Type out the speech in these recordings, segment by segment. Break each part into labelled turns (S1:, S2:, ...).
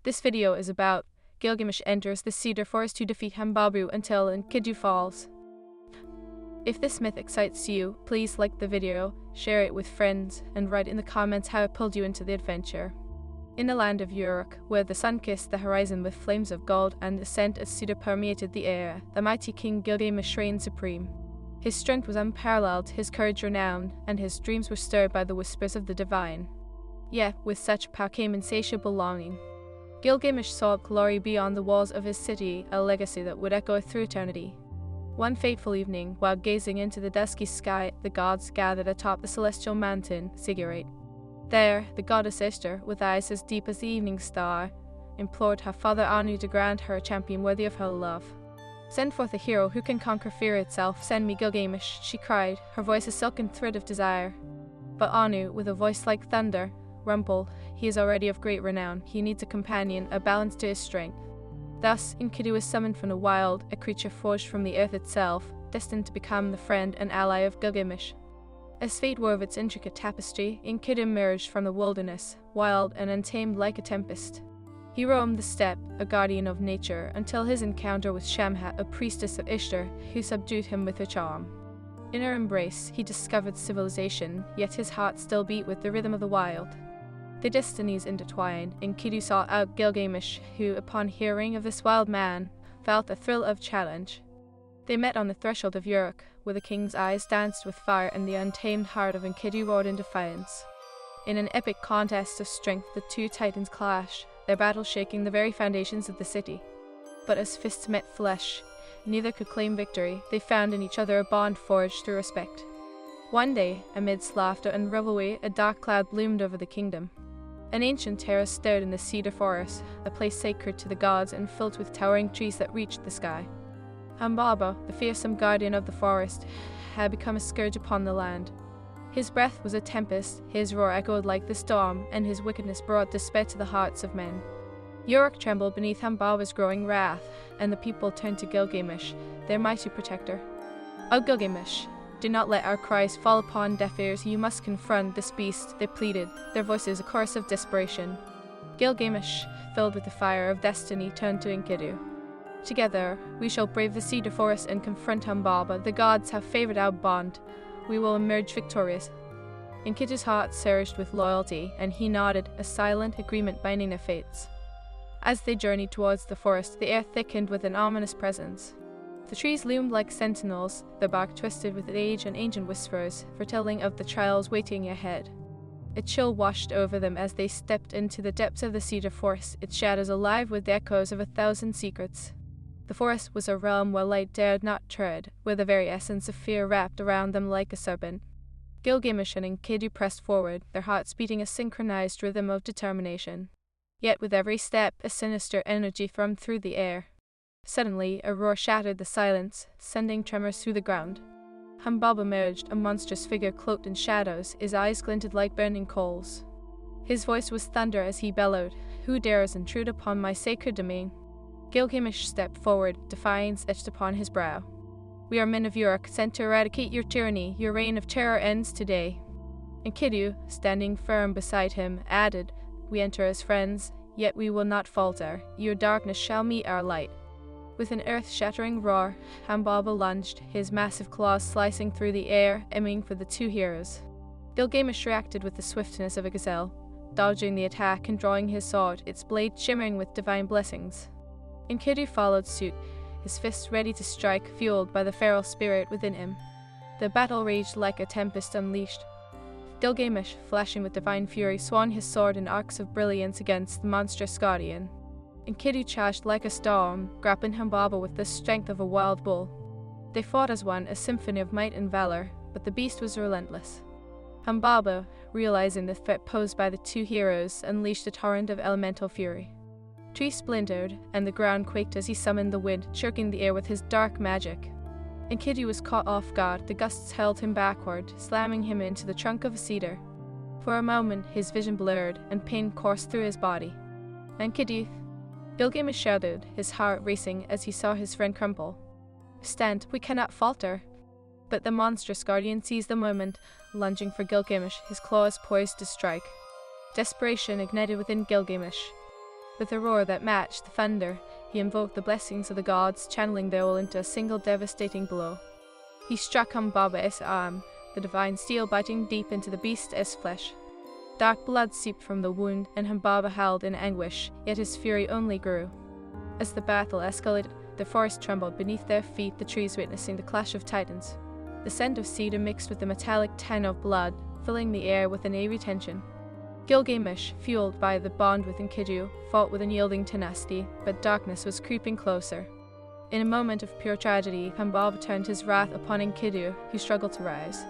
S1: This video is about Gilgamesh enters the Cedar forest to defeat Humbabu until Enkidu falls. If this myth excites you, please like the video, share it with friends, and write in the comments how it pulled you into the adventure. In the land of Uruk, where the sun kissed the horizon with flames of gold and the scent of cedar permeated the air, the mighty king Gilgamesh reigned supreme. His strength was unparalleled, his courage renowned, and his dreams were stirred by the whispers of the divine. Yet, with such power came insatiable longing. Gilgamesh sought glory beyond the walls of his city, a legacy that would echo through eternity. One fateful evening, while gazing into the dusky sky, the gods gathered atop the celestial mountain, Cedar. There, the goddess Cedar, with eyes as deep as the evening star, implored her father Anu to grant her a champion worthy of her love. "Send forth a hero who can conquer fear itself. Send me Gilgamesh," she cried, her voice a silken thread of desire. But Anu, with a voice like thunder, rumbled, "He is already of great renown. He needs a companion, a balance to his strength." Thus, Enkidu was summoned from the wild, a creature forged from the earth itself, destined to become the friend and ally of Gilgamesh. As fate wove its intricate tapestry, Enkidu emerged from the wilderness, wild and untamed like a tempest. He roamed the steppe, a guardian of nature, until his encounter with Shamhat, a priestess of Ishtar, who subdued him with her charm. In her embrace, he discovered civilization, yet his heart still beat with the rhythm of the wild. Their destinies intertwined, and Enkidu sought out Gilgamesh, who, upon hearing of this wild man, felt a thrill of challenge. They met on the threshold of Uruk, where the king's eyes danced with fire and the untamed heart of Enkidu roared in defiance. In an epic contest of strength, the two titans clashed, their battle shaking the very foundations of the city. But as fists met flesh, neither could claim victory. They found in each other a bond forged through respect. One day, amidst laughter and revelry, a dark cloud loomed over the kingdom. An ancient terrace stood in the Cedar forest, a place sacred to the gods and filled with towering trees that reached the sky. Humbabu, the fearsome guardian of the forest, had become a scourge upon the land. His breath was a tempest, his roar echoed like the storm, and his wickedness brought despair to the hearts of men. Uruk trembled beneath Humbabu's growing wrath, and the people turned to Gilgamesh, their mighty protector. "O Gilgamesh, do not let our cries fall upon deaf ears. You must confront this beast," they pleaded, their voices a chorus of desperation. Gilgamesh, filled with the fire of destiny, turned to Enkidu. "Together, we shall brave the Cedar forest and confront Humbabu. The gods have favored our bond. We will emerge victorious." Enkidu's heart surged with loyalty, and he nodded, a silent agreement binding their fates. As they journeyed towards the forest, the air thickened with an ominous presence. The trees loomed like sentinels, their bark twisted with age and ancient whispers, foretelling of the trials waiting ahead. A chill washed over them as they stepped into the depths of the Cedar forest, its shadows alive with the echoes of 1,000 secrets. The forest was a realm where light dared not tread, where the very essence of fear wrapped around them like a serpent. Gilgamesh and Enkidu pressed forward, their hearts beating a synchronized rhythm of determination. Yet with every step, a sinister energy thrummed through the air. Suddenly, a roar shattered the silence, sending tremors through the ground. Humbabu emerged, a monstrous figure cloaked in shadows, his eyes glinted like burning coals. His voice was thunder as he bellowed, "Who dares intrude upon my sacred domain?" Gilgamesh stepped forward, defiance etched upon his brow. "We are men of Uruk, sent to eradicate your tyranny. Your reign of terror ends today." Enkidu, standing firm beside him, added, "We enter as friends, yet we will not falter. Your darkness shall meet our light." With an earth-shattering roar, Humbabu lunged, his massive claws slicing through the air, aiming for the two heroes. Gilgamesh reacted with the swiftness of a gazelle, dodging the attack and drawing his sword, its blade shimmering with divine blessings. Enkidu followed suit, his fists ready to strike, fueled by the feral spirit within him. The battle raged like a tempest unleashed. Gilgamesh, flashing with divine fury, swung his sword in arcs of brilliance against the monstrous guardian. Enkidu charged like a storm, grappling Humbabu with the strength of a wild bull. They fought as one, a symphony of might and valor, but the beast was relentless. Humbabu, realizing the threat posed by the two heroes, unleashed a torrent of elemental fury. Trees splintered, and the ground quaked as he summoned the wind, choking the air with his dark magic. Enkidu was caught off guard, the gusts hurled him backward, slamming him into the trunk of a cedar. For a moment, his vision blurred, and pain coursed through his body. "Enkidu!" Gilgamesh shouted, his heart racing as he saw his friend crumple. "Stand, we cannot falter." But the monstrous guardian seized the moment, lunging for Gilgamesh, his claws poised to strike. Desperation ignited within Gilgamesh. With a roar that matched the thunder, he invoked the blessings of the gods, channeling their will into a single devastating blow. He struck Humbabu's arm, the divine steel biting deep into the beast's flesh. Dark blood seeped from the wound, and Humbabu howled in anguish, yet his fury only grew. As the battle escalated, the forest trembled beneath their feet, the trees witnessing the clash of titans. The scent of cedar mixed with the metallic tang of blood, filling the air with an eerie tension. Gilgamesh, fueled by the bond with Enkidu, fought with unyielding tenacity, but darkness was creeping closer. In a moment of pure tragedy, Humbabu turned his wrath upon Enkidu, who struggled to rise.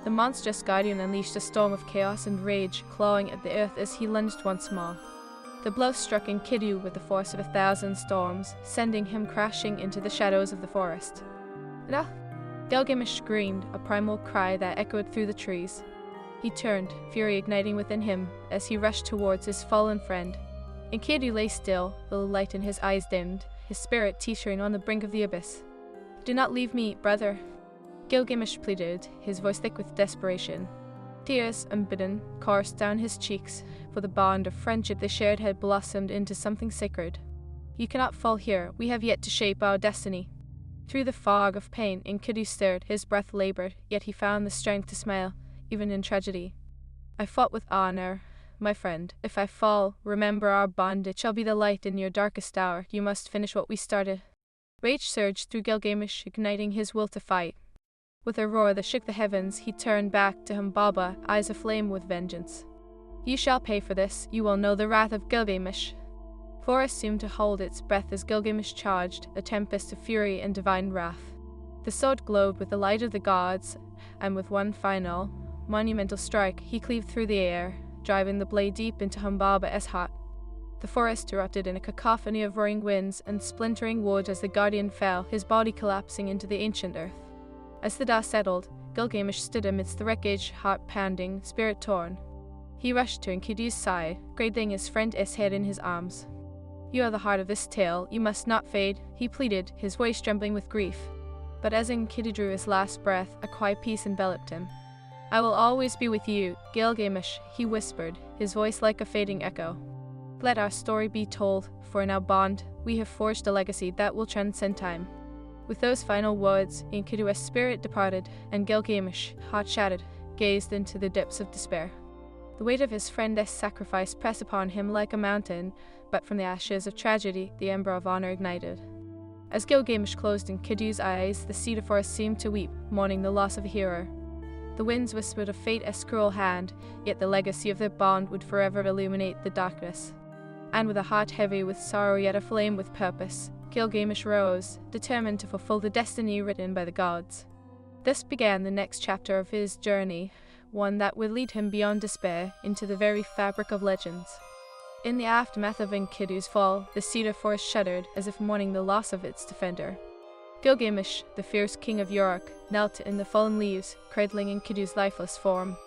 S1: The monstrous guardian unleashed a storm of chaos and rage, clawing at the earth as he lunged once more. The blow struck Enkidu with the force of 1,000 storms, sending him crashing into the shadows of the forest. "Ah!" Gilgamesh screamed, a primal cry that echoed through the trees. He turned, fury igniting within him, as he rushed towards his fallen friend. Enkidu lay still, the light in his eyes dimmed, his spirit teetering on the brink of the abyss. "Do not leave me, brother," Gilgamesh pleaded, his voice thick with desperation. Tears, unbidden, coursed down his cheeks, for the bond of friendship they shared had blossomed into something sacred. "You cannot fall here, we have yet to shape our destiny." Through the fog of pain, Enkidu stirred, his breath labored, yet he found the strength to smile, even in tragedy. "I fought with honor, my friend. If I fall, remember our bond. It shall be the light in your darkest hour. You must finish what we started." Rage surged through Gilgamesh, igniting his will to fight. With a roar that shook the heavens, he turned back to Humbabu, eyes aflame with vengeance. "You shall pay for this. You will know the wrath of Gilgamesh." Forest seemed to hold its breath as Gilgamesh charged, a tempest of fury and divine wrath. The sword glowed with the light of the gods, and with one final, monumental strike, he cleaved through the air, driving the blade deep into Humbabu's heart. The forest erupted in a cacophony of roaring winds and splintering wood as the guardian fell, his body collapsing into the ancient earth. As the dust settled, Gilgamesh stood amidst the wreckage, heart pounding, spirit torn. He rushed to Enkidu's side, cradling his friend's head in his arms. "You are the heart of this tale, you must not fade," he pleaded, his voice trembling with grief. But as Enkidu drew his last breath, a quiet peace enveloped him. "I will always be with you, Gilgamesh," he whispered, his voice like a fading echo. "Let our story be told, for in our bond we have forged a legacy that will transcend time." With those final words, Enkidu's spirit departed, and Gilgamesh, heart shattered, gazed into the depths of despair. The weight of his friend's sacrifice pressed upon him like a mountain, but from the ashes of tragedy, the ember of honor ignited. As Gilgamesh closed Enkidu's eyes, the cedar forest seemed to weep, mourning the loss of a hero. The winds whispered of fate's cruel hand, yet the legacy of their bond would forever illuminate the darkness. And with a heart heavy with sorrow yet aflame with purpose, Gilgamesh rose, determined to fulfill the destiny written by the gods. This began the next chapter of his journey, one that would lead him beyond despair into the very fabric of legends. In the aftermath of Enkidu's fall, the cedar forest shuddered as if mourning the loss of its defender. Gilgamesh, the fierce king of Uruk, knelt in the fallen leaves, cradling Enkidu's lifeless form.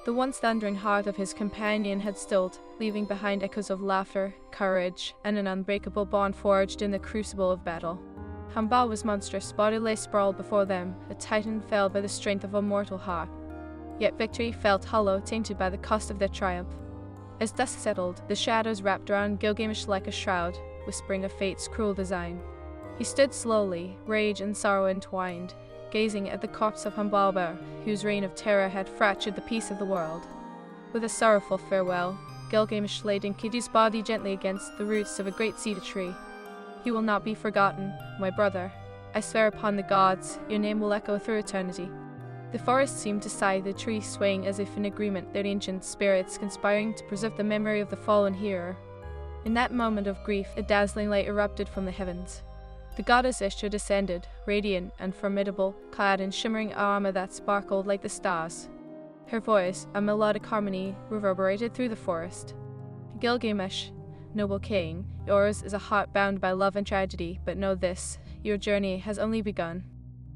S1: The once thundering heart of his companion had stilled, leaving behind echoes of laughter, courage, and an unbreakable bond forged in the crucible of battle. Humbabu's monstrous body lay sprawled before them, a titan felled by the strength of a mortal heart. Yet victory felt hollow, tainted by the cost of their triumph. As dusk settled, the shadows wrapped around Gilgamesh like a shroud, whispering of fate's cruel design. He stood slowly, rage and sorrow entwined, gazing at the corpse of Humbabu, whose reign of terror had fractured the peace of the world. With a sorrowful farewell, Gilgamesh laid Enkidu's body gently against the roots of a great cedar tree. "You will not be forgotten, my brother. I swear upon the gods, your name will echo through eternity." The forest seemed to sigh, the trees swaying as if in agreement, their ancient spirits conspiring to preserve the memory of the fallen hero. In that moment of grief, a dazzling light erupted from the heavens. The goddess Ishtar descended, radiant and formidable, clad in shimmering armor that sparkled like the stars. Her voice, a melodic harmony, reverberated through the forest. "Gilgamesh, noble king, yours is a heart bound by love and tragedy, but know this, your journey has only begun."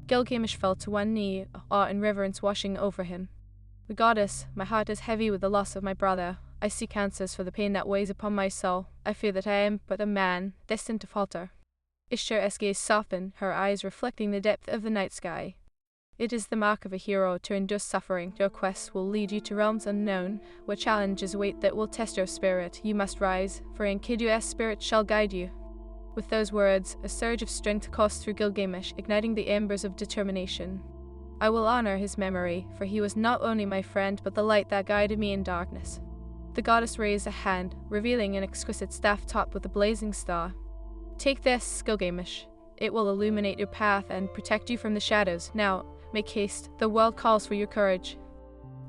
S1: Gilgamesh fell to one knee, awe and reverence washing over him. "The goddess, my heart is heavy with the loss of my brother. I seek answers for the pain that weighs upon my soul. I fear that I am but a man, destined to falter." Ishtar's gaze softened, her eyes reflecting the depth of the night sky. It is the mark of a hero to endure suffering. Your quest will lead you to realms unknown, where challenges await that will test your spirit. You must rise, for Enkidu's spirit shall guide you." With those words, a surge of strength coursed through Gilgamesh, igniting the embers of determination. "I will honor his memory, for he was not only my friend, but the light that guided me in darkness." The goddess raised a hand, revealing an exquisite staff topped with a blazing star. "Take this, Gilgamesh. It will illuminate your path and protect you from the shadows. Now, make haste, the world calls for your courage."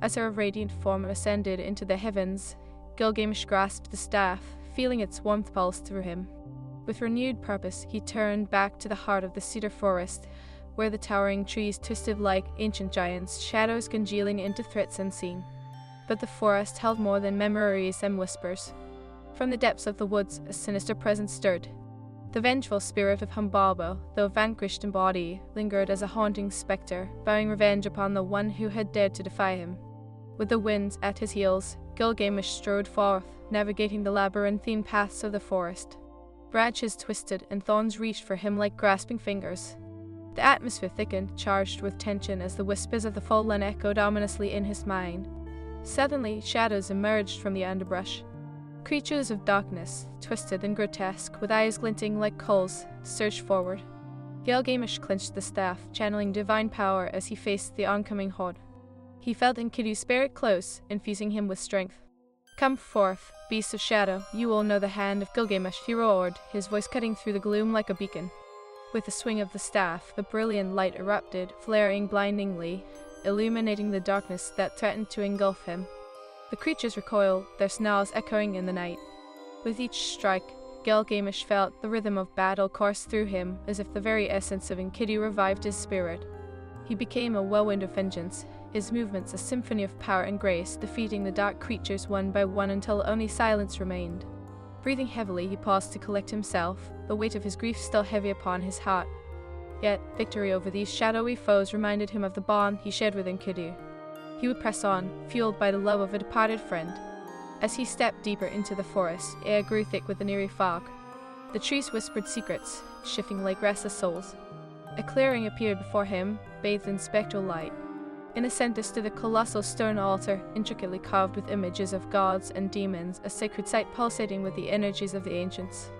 S1: As her radiant form ascended into the heavens, Gilgamesh grasped the staff, feeling its warmth pulse through him. With renewed purpose, he turned back to the heart of the cedar forest, where the towering trees twisted like ancient giants, shadows congealing into threats unseen. But the forest held more than memories and whispers. From the depths of the woods, a sinister presence stirred. The vengeful spirit of Humbabu, though vanquished in body, lingered as a haunting spectre, vowing revenge upon the one who had dared to defy him. With the winds at his heels, Gilgamesh strode forth, navigating the labyrinthine paths of the forest. Branches twisted and thorns reached for him like grasping fingers. The atmosphere thickened, charged with tension as the whispers of the fallen echoed ominously in his mind. Suddenly, shadows emerged from the underbrush. Creatures of darkness, twisted and grotesque, with eyes glinting like coals, surged forward. Gilgamesh clenched the staff, channeling divine power as he faced the oncoming horde. He felt Enkidu's spirit close, infusing him with strength. "Come forth, beasts of shadow, you will know the hand of Gilgamesh," he roared, his voice cutting through the gloom like a beacon. With the swing of the staff, the brilliant light erupted, flaring blindingly, illuminating the darkness that threatened to engulf him. The creatures recoiled, their snarls echoing in the night. With each strike, Gilgamesh felt the rhythm of battle course through him, as if the very essence of Enkidu revived his spirit. He became a whirlwind of vengeance, his movements a symphony of power and grace, defeating the dark creatures one by one until only silence remained. Breathing heavily, he paused to collect himself, the weight of his grief still heavy upon his heart. Yet, victory over these shadowy foes reminded him of the bond he shared with Enkidu. He would press on, fueled by the love of a departed friend. As he stepped deeper into the forest, air grew thick with an eerie fog. The trees whispered secrets, shifting like restless souls. A clearing appeared before him, bathed in spectral light. In the center stood a colossal stone altar, intricately carved with images of gods and demons, a sacred site pulsating with the energies of the ancients.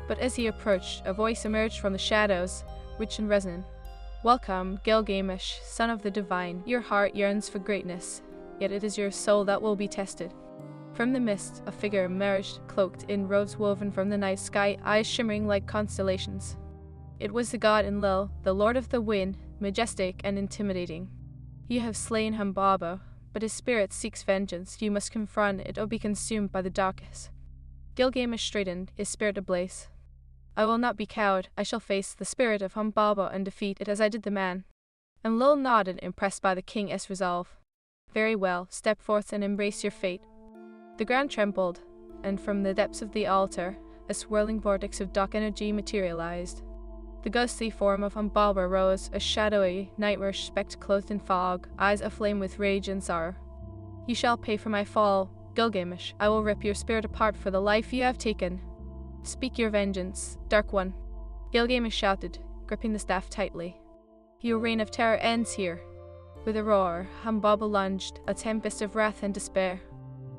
S1: But as he approached, a voice emerged from the shadows, rich and resonant. "Welcome, Gilgamesh, son of the divine. Your heart yearns for greatness, yet it is your soul that will be tested." From the mist, a figure emerged, cloaked in robes woven from the night sky, eyes shimmering like constellations. It was the god Enlil, the lord of the wind, majestic and intimidating. "You have slain Humbabu, but his spirit seeks vengeance. You must confront it or be consumed by the darkness." Gilgamesh straightened, his spirit ablaze. "I will not be cowed. I shall face the spirit of Humbabu and defeat it as I did the man." Enlil nodded, impressed by the king's resolve. "Very well, step forth and embrace your fate." The ground trembled, and from the depths of the altar, a swirling vortex of dark energy materialized. The ghostly form of Humbabu rose, a shadowy, nightmarish spectre clothed in fog, eyes aflame with rage and sorrow. "You shall pay for my fall, Gilgamesh. I will rip your spirit apart for the life you have taken. Speak your vengeance, Dark One." Gilgamesh shouted, gripping the staff tightly. "Your reign of terror ends here." With a roar, Humbabu lunged, a tempest of wrath and despair.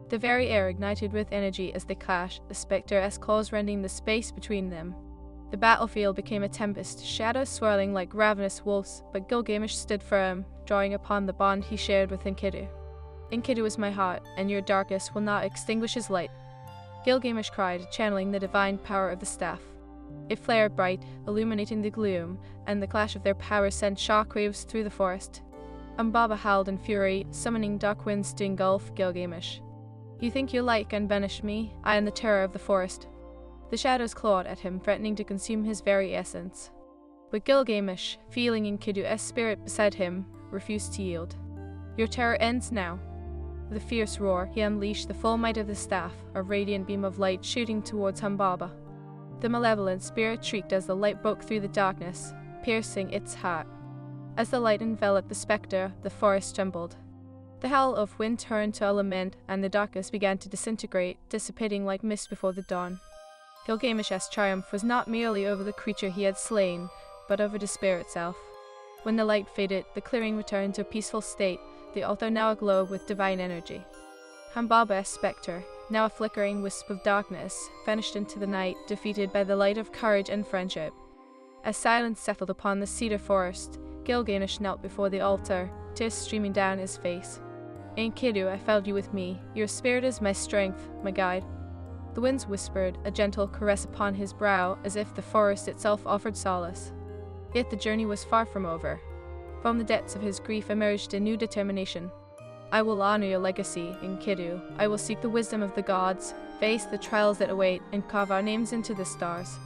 S1: The very air ignited with energy as they clashed, the spectre-esque claws rending the space between them. The battlefield became a tempest, shadows swirling like ravenous wolves, but Gilgamesh stood firm, drawing upon the bond he shared with Enkidu. "Enkidu is my heart, and your darkness will not extinguish his light." Gilgamesh cried, channeling the divine power of the staff. It flared bright, illuminating the gloom, and the clash of their powers sent shockwaves through the forest. Humbabu howled in fury, summoning dark winds to engulf Gilgamesh. "You think your light can banish me? I am the terror of the forest." The shadows clawed at him, threatening to consume his very essence. But Gilgamesh, feeling Enkidu's spirit beside him, refused to yield. "Your terror ends now." With a fierce roar, he unleashed the full might of the staff, a radiant beam of light shooting towards Humbabu. The malevolent spirit shrieked as the light broke through the darkness, piercing its heart. As the light enveloped the spectre, the forest trembled. The howl of wind turned to a lament, and the darkness began to disintegrate, dissipating like mist before the dawn. Gilgamesh's triumph was not merely over the creature he had slain, but over despair itself. When the light faded, the clearing returned to a peaceful state, the altar now aglow with divine energy. Humbabu's spectre, now a flickering wisp of darkness, vanished into the night, defeated by the light of courage and friendship. As silence settled upon the cedar forest, Gilgamesh knelt before the altar, tears streaming down his face. Enkidu, I felt you with me. Your spirit is my strength, my guide. The winds whispered, a gentle caress upon his brow, as if the forest itself offered solace. Yet the journey was far from over. From the depths of his grief emerged a new determination. I will honor your legacy, Enkidu. I will seek the wisdom of the gods, face the trials that await, and carve our names into the stars.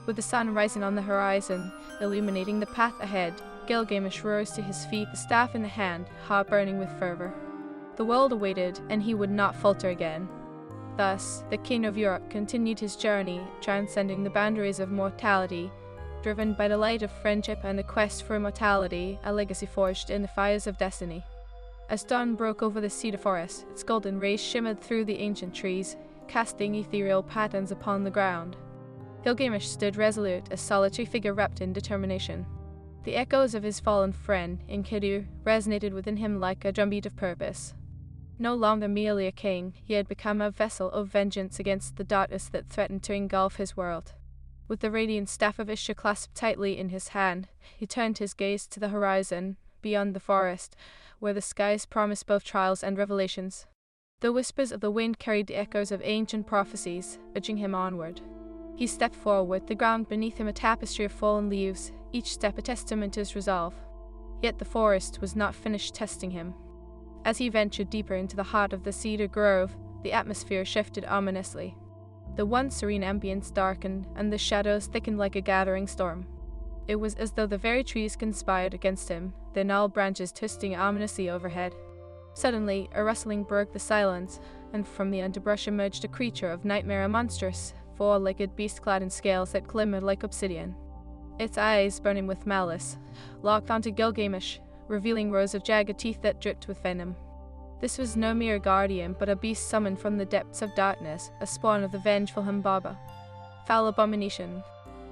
S1: With the sun rising on the horizon, illuminating the path ahead, Gilgamesh rose to his feet, the staff in the hand, heart burning with fervor. The world awaited, and he would not falter again. Thus, the king of Europe continued his journey, transcending the boundaries of mortality, driven by the light of friendship and the quest for immortality, a legacy forged in the fires of destiny. As dawn broke over the cedar forest, its golden rays shimmered through the ancient trees, casting ethereal patterns upon the ground. Gilgamesh stood resolute, a solitary figure wrapped in determination. The echoes of his fallen friend, Enkidu, resonated within him like a drumbeat of purpose. No longer merely a king, he had become a vessel of vengeance against the darkness that threatened to engulf his world. With the radiant staff of Ishtar clasped tightly in his hand, he turned his gaze to the horizon, beyond the forest, where the skies promised both trials and revelations. The whispers of the wind carried the echoes of ancient prophecies, urging him onward. He stepped forward, the ground beneath him a tapestry of fallen leaves, each step a testament to his resolve. Yet the forest was not finished testing him. As he ventured deeper into the heart of the cedar grove, the atmosphere shifted ominously. The once serene ambience darkened, and the shadows thickened like a gathering storm. It was as though the very trees conspired against him, their gnarled branches twisting ominously overhead. Suddenly, a rustling broke the silence, and from the underbrush emerged a creature of nightmare, a monstrous, four-legged beast clad in scales that glimmered like obsidian. Its eyes, burning with malice, locked onto Gilgamesh, revealing rows of jagged teeth that dripped with venom. This was no mere guardian, but a beast summoned from the depths of darkness, a spawn of the vengeful Humbabu. Foul abomination,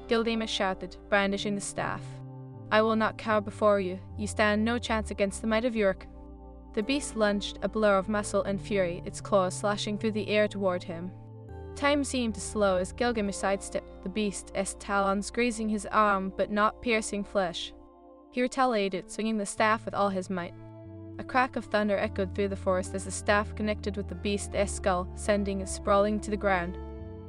S1: Gilgamesh shouted, brandishing the staff. I will not cower before you. You stand no chance against the might of Uruk. The beast lunged, a blur of muscle and fury, its claws slashing through the air toward him. Time seemed to slow as Gilgamesh sidestepped the beast's talons, grazing his arm but not piercing flesh. He retaliated, swinging the staff with all his might. A crack of thunder echoed through the forest as the staff connected with the beast's skull, sending it sprawling to the ground.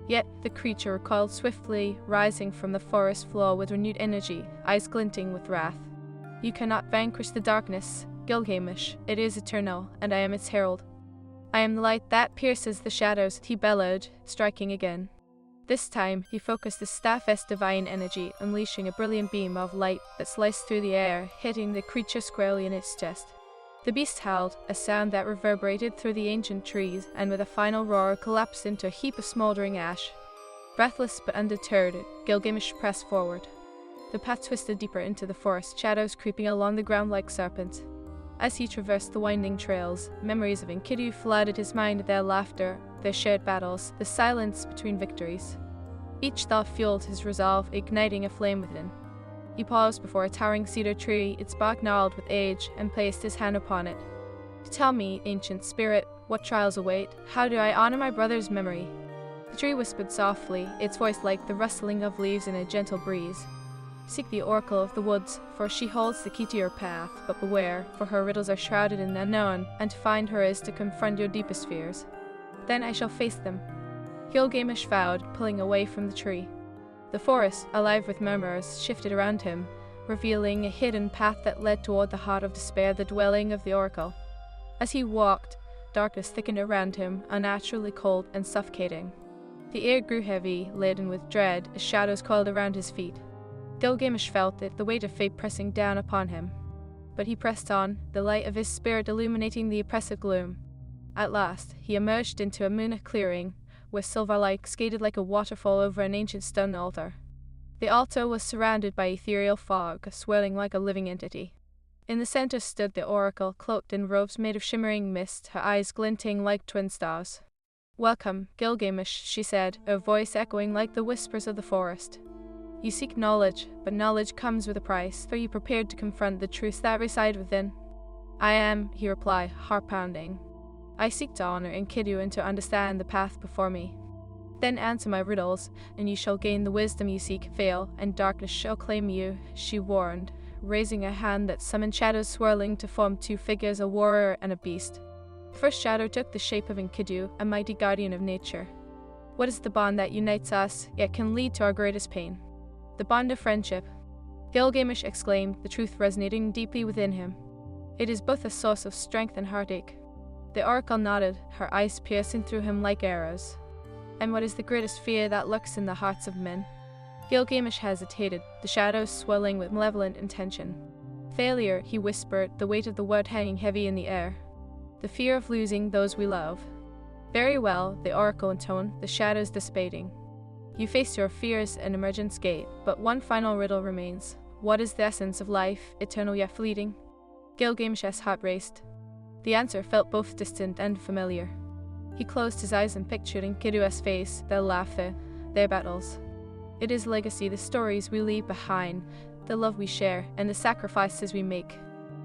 S1: Yet the creature recoiled swiftly, rising from the forest floor with renewed energy, eyes glinting with wrath. You cannot vanquish the darkness, Gilgamesh. It is eternal, and I am its herald. I am the light that pierces the shadows, he bellowed, striking again. This time, he focused the staff's divine energy, unleashing a brilliant beam of light that sliced through the air, hitting the creature squarely in its chest. The beast howled, a sound that reverberated through the ancient trees, and with a final roar collapsed into a heap of smoldering ash. Breathless but undeterred, Gilgamesh pressed forward. The path twisted deeper into the forest, shadows creeping along the ground like serpents. As he traversed the winding trails, memories of Enkidu flooded his mind, their laughter, their shared battles, the silence between victories. Each thought fueled his resolve, igniting a flame within. He paused before a towering cedar tree, its bark gnarled with age, and placed his hand upon it. Tell me, ancient spirit, what trials await? How do I honor my brother's memory? The tree whispered softly, its voice like the rustling of leaves in a gentle breeze. Seek the oracle of the woods, for she holds the key to your path, but beware, for her riddles are shrouded in the unknown, and to find her is to confront your deepest fears. Then I shall face them. Gilgamesh vowed, pulling away from the tree. The forest, alive with murmurs, shifted around him, revealing a hidden path that led toward the heart of despair, the dwelling of the oracle. As he walked, darkness thickened around him, unnaturally cold and suffocating. The air grew heavy, laden with dread, as shadows coiled around his feet. Gilgamesh felt it, the weight of fate pressing down upon him. But he pressed on, the light of his spirit illuminating the oppressive gloom. At last, he emerged into a moonlit clearing, where silver light skated like a waterfall over an ancient stone altar. The altar was surrounded by ethereal fog, swirling like a living entity. In the center stood the oracle, cloaked in robes made of shimmering mist, her eyes glinting like twin stars. Welcome, Gilgamesh, she said, her voice echoing like the whispers of the forest. You seek knowledge, but knowledge comes with a price. Are you prepared to confront the truths that reside within? I am, he replied, heart-pounding. I seek to honor Enkidu and to understand the path before me. Then answer my riddles, and you shall gain the wisdom you seek. Fail, and darkness shall claim you, she warned, raising a hand that summoned shadows swirling to form two figures, a warrior and a beast. The first shadow took the shape of Enkidu, a mighty guardian of nature. What is the bond that unites us, yet can lead to our greatest pain? The bond of friendship. Gilgamesh exclaimed, the truth resonating deeply within him. It is both a source of strength and heartache. The oracle nodded, her eyes piercing through him like arrows. And what is the greatest fear that lurks in the hearts of men? Gilgamesh hesitated, the shadows swelling with malevolent intention. Failure, he whispered, the weight of the word hanging heavy in the air. The fear of losing those we love. Very well, the oracle intoned, the shadows dissipating. You face your fears and emergence gate, but one final riddle remains. What is the essence of life, eternal yet fleeting? Gilgamesh's heart raced. The answer felt both distant and familiar. He closed his eyes and pictured Enkidu's face, their laughter, their battles. It is legacy, the stories we leave behind, the love we share, and the sacrifices we make.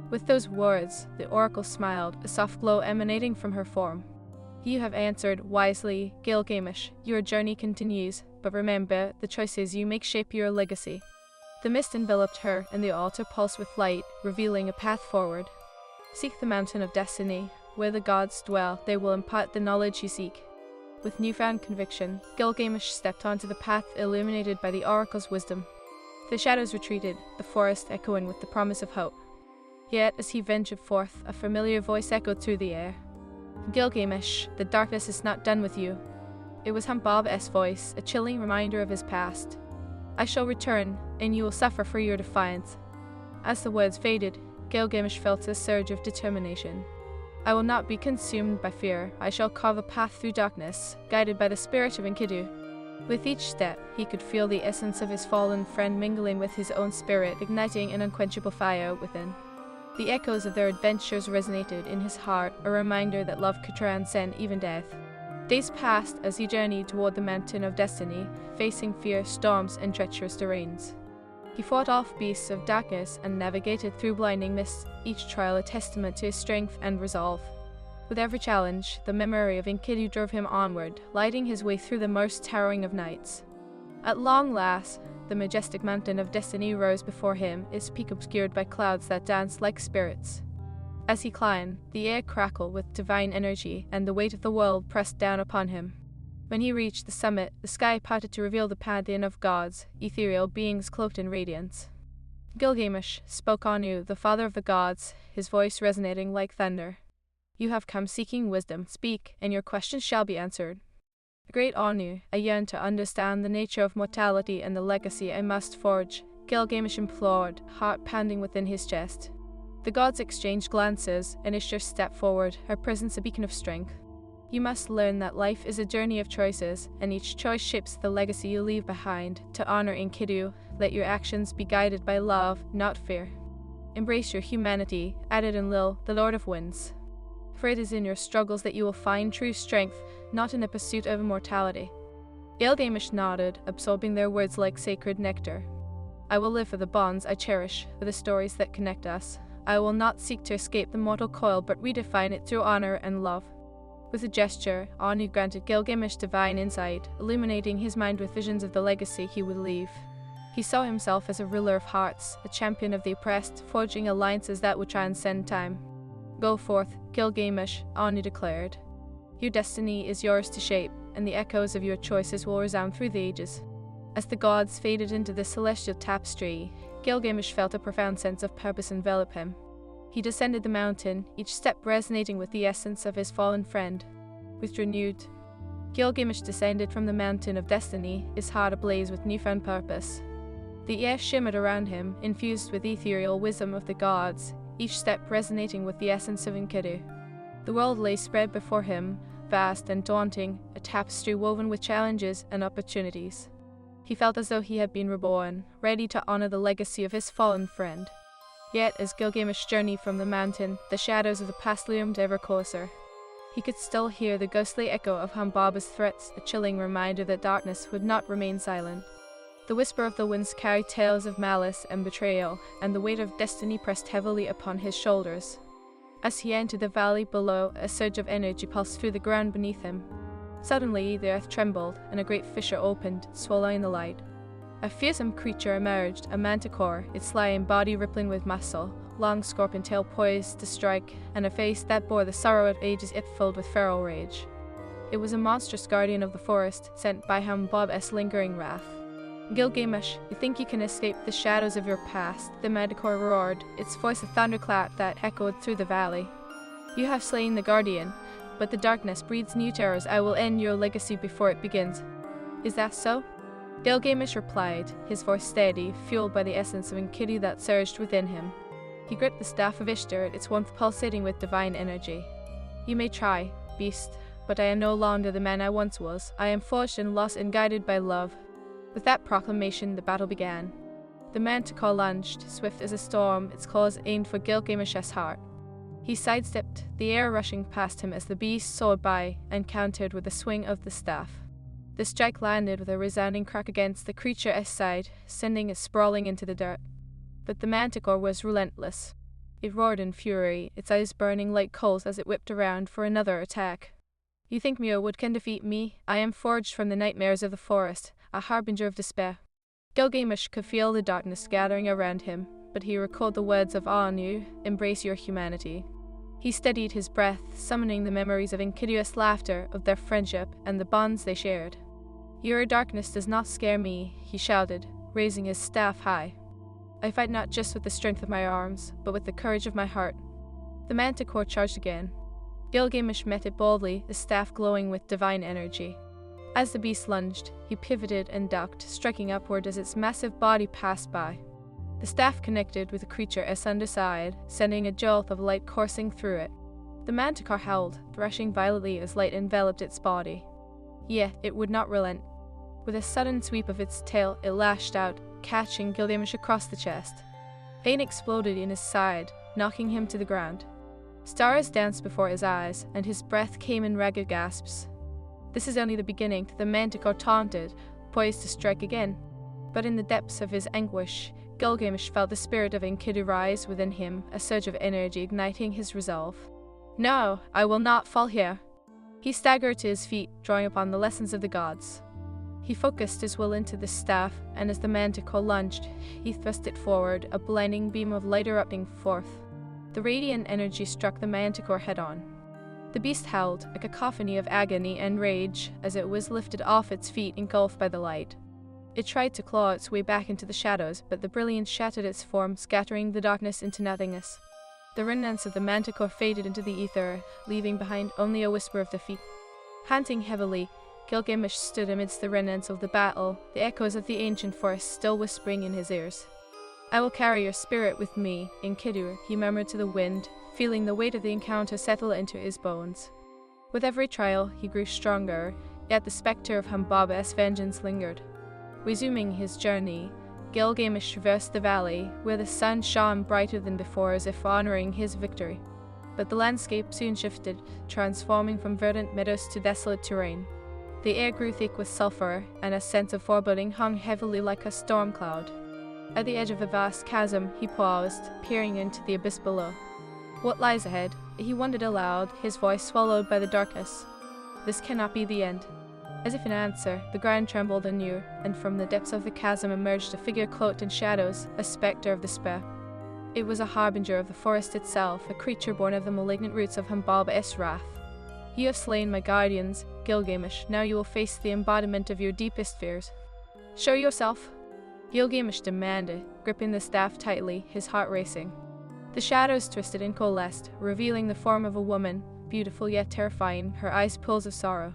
S1: With those words, the oracle smiled, a soft glow emanating from her form. You have answered wisely, Gilgamesh. Your journey continues, but remember, the choices you make shape your legacy. The mist enveloped her, and the altar pulsed with light, revealing a path forward. Seek the mountain of destiny. Where the gods dwell, they will impart the knowledge you seek. With newfound conviction, Gilgamesh stepped onto the path illuminated by the oracle's wisdom. The shadows retreated, the forest echoing with the promise of hope. Yet, as he ventured forth, a familiar voice echoed through the air. Gilgamesh, the darkness is not done with you. It was Humbabu's voice, a chilling reminder of his past. I shall return, and you will suffer for your defiance. As the words faded, Gilgamesh felt a surge of determination. I will not be consumed by fear. I shall carve a path through darkness, guided by the spirit of Enkidu. With each step, he could feel the essence of his fallen friend mingling with his own spirit, igniting an unquenchable fire within. The echoes of their adventures resonated in his heart, a reminder that love could transcend even death. Days passed as he journeyed toward the mountain of destiny, facing fierce storms and treacherous terrains. He fought off beasts of darkness and navigated through blinding mists, each trial a testament to his strength and resolve. With every challenge, the memory of Enkidu drove him onward, lighting his way through the most towering of nights. At long last, the majestic mountain of destiny rose before him, its peak obscured by clouds that danced like spirits. As he climbed, the air crackled with divine energy, and the weight of the world pressed down upon him. When he reached the summit, the sky parted to reveal the pantheon of gods, ethereal beings cloaked in radiance. Gilgamesh spoke Anu, the father of the gods, his voice resonating like thunder. You have come seeking wisdom. Speak, and your questions shall be answered. Great Anu, I yearn to understand the nature of mortality and the legacy I must forge, Gilgamesh implored, heart pounding within his chest. The gods exchanged glances, and Ishtar stepped forward, her presence a beacon of strength. You must learn that life is a journey of choices, and each choice shapes the legacy you leave behind. To honor Enkidu, let your actions be guided by love, not fear. Embrace your humanity, added Enlil, the Lord of Winds. For it is in your struggles that you will find true strength, not in the pursuit of immortality. Gilgamesh nodded, absorbing their words like sacred nectar. I will live for the bonds I cherish, for the stories that connect us. I will not seek to escape the mortal coil, but redefine it through honor and love. With a gesture, Anu granted Gilgamesh divine insight, illuminating his mind with visions of the legacy he would leave. He saw himself as a ruler of hearts, a champion of the oppressed, forging alliances that would transcend time. Go forth, Gilgamesh, Anu declared. Your destiny is yours to shape, and the echoes of your choices will resound through the ages. As the gods faded into the celestial tapestry, Gilgamesh felt a profound sense of purpose envelop him. He descended the mountain, each step resonating with the essence of his fallen friend. With renewed, Gilgamesh descended from the mountain of destiny, his heart ablaze with newfound purpose. The air shimmered around him, infused with ethereal wisdom of the gods, each step resonating with the essence of Enkidu. The world lay spread before him, vast and daunting, a tapestry woven with challenges and opportunities. He felt as though he had been reborn, ready to honor the legacy of his fallen friend. Yet, as Gilgamesh journeyed from the mountain, the shadows of the past loomed ever closer. He could still hear the ghostly echo of Humbabu's threats, a chilling reminder that darkness would not remain silent. The whisper of the winds carried tales of malice and betrayal, and the weight of destiny pressed heavily upon his shoulders. As he entered the valley below, a surge of energy pulsed through the ground beneath him. Suddenly, the earth trembled, and a great fissure opened, swallowing the light. A fearsome creature emerged, a manticore, its lion body rippling with muscle, long scorpion tail poised to strike, and a face that bore the sorrow of ages yet filled with feral rage. It was a monstrous guardian of the forest, sent by Humbabu's lingering wrath. "Gilgamesh, you think you can escape the shadows of your past," the manticore roared, its voice a thunderclap that echoed through the valley. "You have slain the guardian, but the darkness breeds new terrors. I will end your legacy before it begins. Is that so?" Gilgamesh replied, his voice steady, fueled by the essence of Enkidu that surged within him. He gripped the staff of Ishtar, its warmth pulsating with divine energy. "You may try, beast, but I am no longer the man I once was. I am forged in loss and guided by love." With that proclamation, the battle began. The manticore lunged, swift as a storm, its claws aimed for Gilgamesh's heart. He sidestepped, the air rushing past him as the beast soared by, and countered with a swing of the staff. The strike landed with a resounding crack against the creature's side, sending it sprawling into the dirt. But the manticore was relentless. It roared in fury, its eyes burning like coals as it whipped around for another attack. "You think mere wood can defeat me? I am forged from the nightmares of the forest, a harbinger of despair." Gilgamesh could feel the darkness gathering around him, but he recalled the words of Anu, "Embrace your humanity." He steadied his breath, summoning the memories of Enkidu's laughter, of their friendship, and the bonds they shared. "Your darkness does not scare me," he shouted, raising his staff high. "I fight not just with the strength of my arms, but with the courage of my heart." The manticore charged again. Gilgamesh met it boldly, the staff glowing with divine energy. As the beast lunged, he pivoted and ducked, striking upward as its massive body passed by. The staff connected with the creature's underside, sending a jolt of light coursing through it. The manticore howled, thrashing violently as light enveloped its body. Yet it would not relent. With a sudden sweep of its tail, it lashed out, catching Gilgamesh across the chest. Pain exploded in his side, knocking him to the ground. Stars danced before his eyes, and his breath came in ragged gasps. "This is only the beginning," the manticore taunted, poised to strike again. But in the depths of his anguish, Gilgamesh felt the spirit of Enkidu rise within him, a surge of energy igniting his resolve. "No, I will not fall here." He staggered to his feet, drawing upon the lessons of the gods. He focused his will into the staff, and as the manticore lunged, he thrust it forward, a blinding beam of light erupting forth. The radiant energy struck the manticore head-on. The beast howled, a cacophony of agony and rage, as it was lifted off its feet, engulfed by the light. It tried to claw its way back into the shadows, but the brilliance shattered its form, scattering the darkness into nothingness. The remnants of the manticore faded into the ether, leaving behind only a whisper of defeat. Panting heavily, Gilgamesh stood amidst the remnants of the battle, the echoes of the ancient forest still whispering in his ears. "I will carry your spirit with me, Enkidu," he murmured to the wind, feeling the weight of the encounter settle into his bones. With every trial, he grew stronger, yet the spectre of Humbabu's vengeance lingered. Resuming his journey, Gilgamesh traversed the valley, where the sun shone brighter than before as if honoring his victory. But the landscape soon shifted, transforming from verdant meadows to desolate terrain. The air grew thick with sulfur, and a sense of foreboding hung heavily like a storm cloud. At the edge of a vast chasm, he paused, peering into the abyss below. What lies ahead? He wondered aloud, his voice swallowed by the darkness. This cannot be the end. As if in answer, the ground trembled anew, and from the depths of the chasm emerged a figure cloaked in shadows, a spectre of despair. It was a harbinger of the forest itself, a creature born of the malignant roots of Humbabu's wrath. "You have slain my guardians, Gilgamesh. Now you will face the embodiment of your deepest fears. Show yourself!" Gilgamesh demanded, gripping the staff tightly, his heart racing. The shadows twisted and coalesced, revealing the form of a woman, beautiful yet terrifying, her eyes pools of sorrow.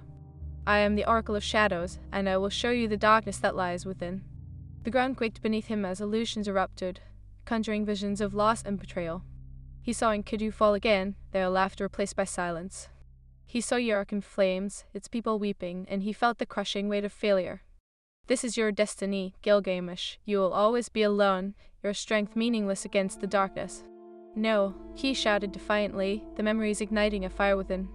S1: "I am the Oracle of Shadows, and I will show you the darkness that lies within." The ground quaked beneath him as illusions erupted, conjuring visions of loss and betrayal. He saw Enkidu fall again, their laughter replaced by silence. He saw Uruk in flames, its people weeping, and he felt the crushing weight of failure. "This is your destiny, Gilgamesh. You will always be alone, your strength meaningless against the darkness." "No," he shouted defiantly, the memories igniting a fire within.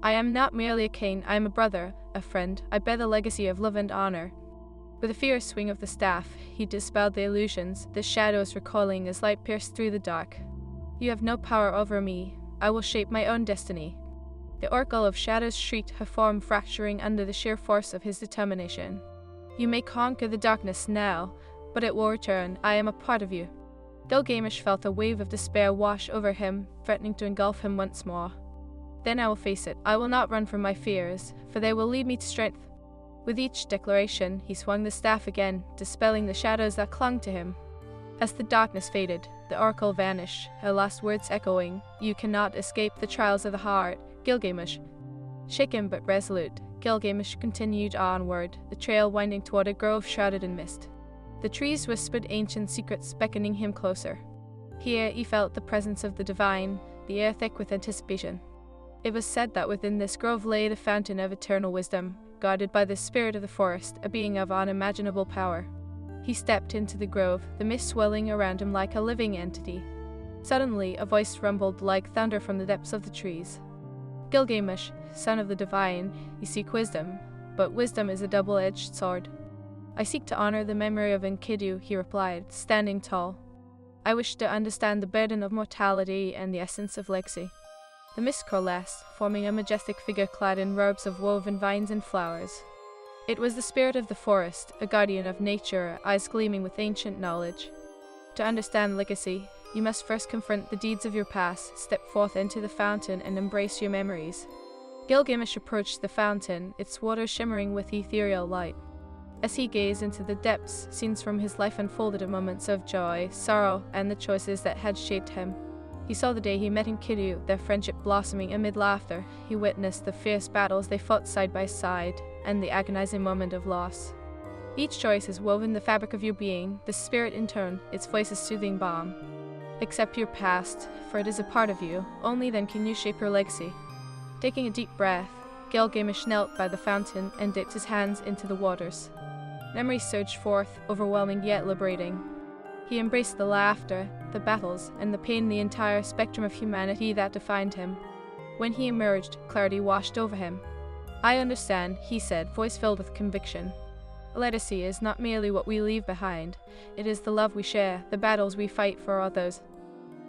S1: "I am not merely a king, I am a brother, a friend. I bear the legacy of love and honor." With a fierce swing of the staff, he dispelled the illusions, the shadows recoiling as light pierced through the dark. You have no power over me. I will shape my own destiny. The oracle of shadows shrieked, her form fracturing under the sheer force of his determination. You may conquer the darkness now, but it will return. I am a part of you. Gilgamesh felt a wave of despair wash over him, threatening to engulf him once more. Then I will face it. I will not run from my fears, for they will lead me to strength. With each declaration, he swung the staff again, dispelling the shadows that clung to him. As the darkness faded, the oracle vanished, her last words echoing, "You cannot escape the trials of the heart, Gilgamesh." Shaken but resolute, Gilgamesh continued onward, the trail winding toward a grove shrouded in mist. The trees whispered ancient secrets, beckoning him closer. Here he felt the presence of the divine, the air thick with anticipation. It was said that within this grove lay the fountain of eternal wisdom, guarded by the spirit of the forest, a being of unimaginable power. He stepped into the grove, the mist swelling around him like a living entity. Suddenly, a voice rumbled like thunder from the depths of the trees. "Gilgamesh, son of the divine, you seek wisdom, but wisdom is a double-edged sword." "I seek to honor the memory of Enkidu," he replied, standing tall. "I wish to understand the burden of mortality and the essence of legacy." The mist coalesced, forming a majestic figure clad in robes of woven vines and flowers. It was the spirit of the forest, a guardian of nature, eyes gleaming with ancient knowledge. To understand legacy, you must first confront the deeds of your past, step forth into the fountain, and embrace your memories. Gilgamesh approached the fountain, its water shimmering with ethereal light. As he gazed into the depths, scenes from his life unfolded in moments of joy, sorrow, and the choices that had shaped him. He saw the day he met Enkidu, their friendship blossoming amid laughter. He witnessed the fierce battles they fought side by side, and the agonizing moment of loss. Each choice has woven the fabric of your being, the spirit in turn, its voice a soothing balm. Accept your past, for it is a part of you. Only then can you shape your legacy. Taking a deep breath, Gilgamesh knelt by the fountain and dipped his hands into the waters. Memories surged forth, overwhelming yet liberating. He embraced the laughter, the battles, and the pain, the entire spectrum of humanity that defined him. When he emerged, clarity washed over him. "I understand," he said, voice filled with conviction. "A legacy is not merely what we leave behind. It is the love we share, the battles we fight for others,